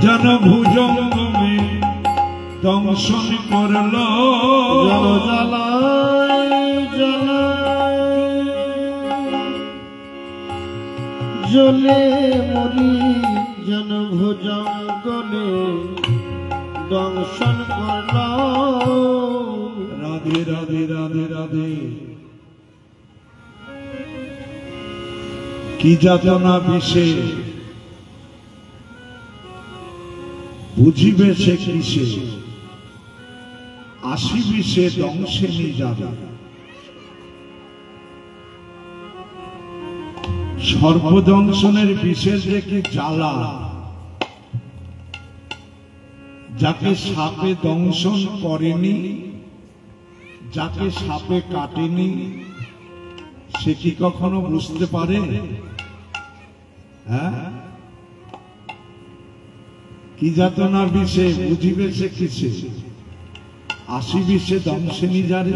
জন ভুজঙ্গমে দংশন করল জল জ্বালায় জ্বালায় জ্বলে মরি জন ভুজঙ্গলে দংশন করল। রাধে রাধে রাধে রাধে। কি যাতনা বিষে বুঝিবে সে কিসে, আসিবে সে দংশে যাবে। সর্বদংশনের বিশেষ যে কি জ্বালা, যাকে সাপে দংশন করেনি, যাকে সাপে কাটেনি, সে কি কখনো বুঝতে পারে? হ্যাঁ, কি যাতনা বিষে বুঝিবে সে কিসে, আসিবে সে দংশিনী যারে।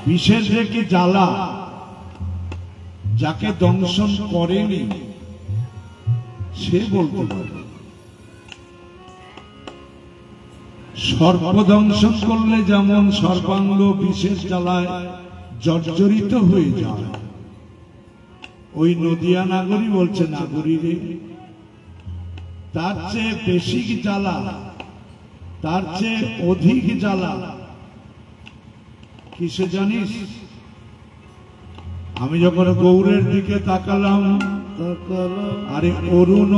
বিষের যে কি জ্বালা, যাকে দংশন করেনি সে বলতে পারে। সর্বদংশন করলে যেমন সর্বাঙ্গ বিশেষ জ্বালায় জর্জরিত হয়ে যায়, ওই নদিয়া নাগরী বলছে, নাগরী রে, তার চেয়ে বেশি জ্বালা, তার চেয়ে অধিক জ্বালা কিসে জানিস? আমি যখন গৌরের দিকে তাকালাম, আরে অরুণ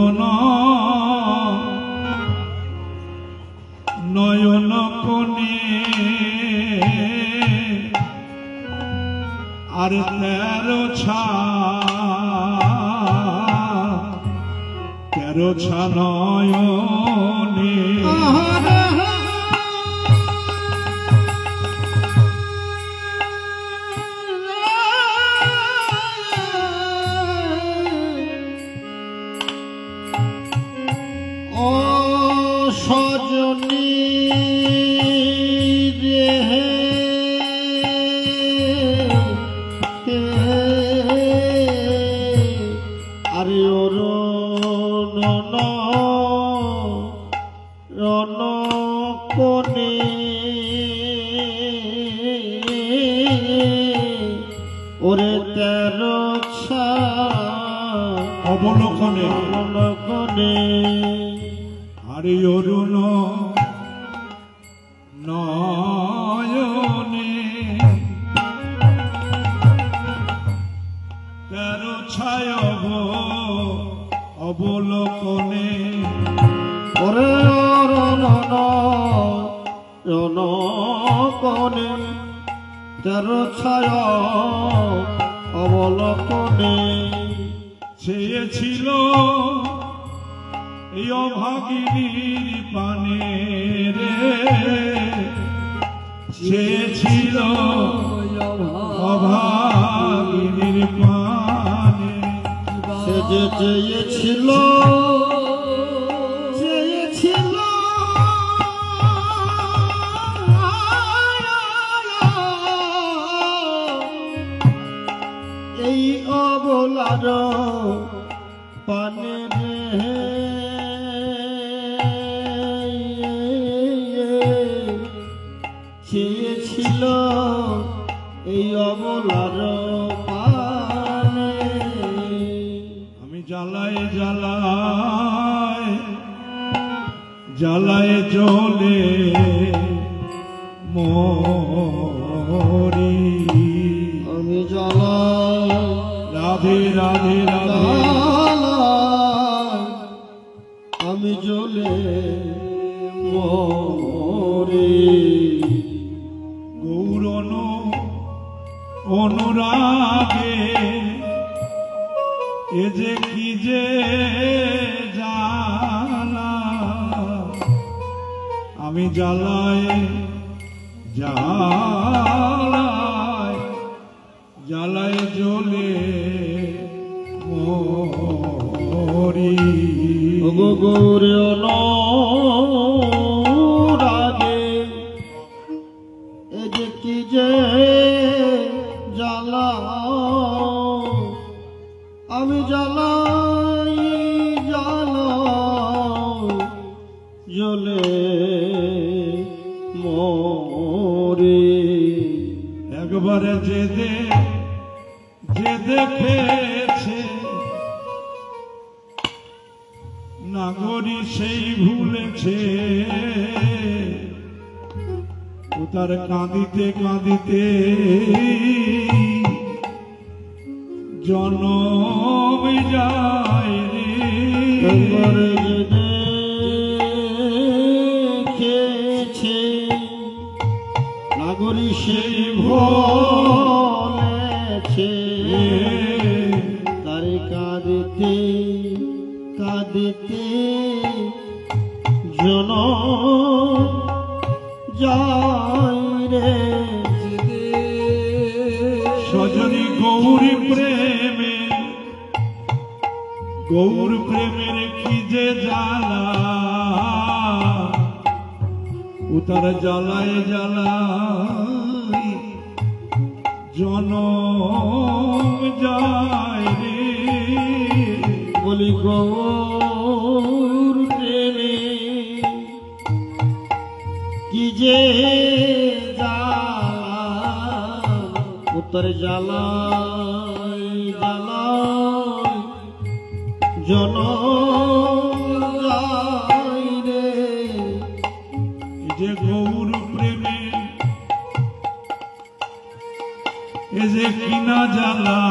নয়ন কোণে, আর 13 ছা নয়নে। ও সজনী রে, আরে ওর রণ কোণে, ওরে 13 ছা অবলোকনে অবলোকনে, আরে অরুণ নয়নে 13 ছায় অবলোকনে, ওরে অরুণ রণ কোণে 13 ছায় অবলোকনে। চেয়েছিল এই অভাগিনীর পানে রে, চেয়েছিল অভাগিনীর পানে, সে যে চেয়েছিল চেয়েছিল এই অবলার পানে রে, চেয়েছিল এই অবলার পানে। আমি জ্বালায় জ্বালায় জ্বালায় জ্বলে মরি, আমি জ্বালায় রাধে রাধে রাধে, আমি জ্বলে মরি। গৌরন অনুরাগে এ যে কি যে জ্বালা, আমি জ্বালায় জ্বালায় জ্বালায় জ্বলে মরি। গৌরে অনুরাগে এ যে কি যে জ্বালা, আমি জ্বালা জ্বলে মরে। একবারে যে দেখেছে নাগরী সেই ভুলেছে, ও তার কাঁদিতে কাঁদিতে জনম যায় রে। একবারে যে দেখেছে নাগরী সেই ভুলেছে, তারে কাঁদিতে কাঁদিতে জনম যায় রে। সজনী গৌরী প্রেমে, গৌর প্রেমের কি যে জ্বালা, ও তার জ্বালায় জ্বালায় জনম যায় রে। বলি গৌর প্রেমে কি যে জ্বালা, উত্তর জ্বালায় জ্বালায় জনম যায় রে। এই যে গৌর প্রেমে এ যে কিনা জ্বালা,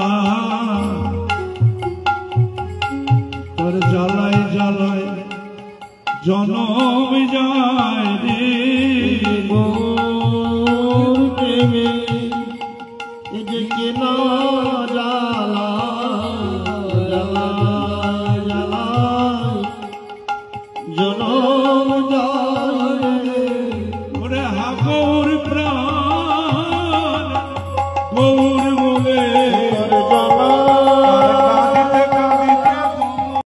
তার জ্বালায় জ্বালায় জনম যায় রে। গৌর প্রেমে এ যে কিনা জ্বালা, জ্বালায় জ্বালায় জনম যায় রে। ওরে হা গৌর প্রাণ, গৌর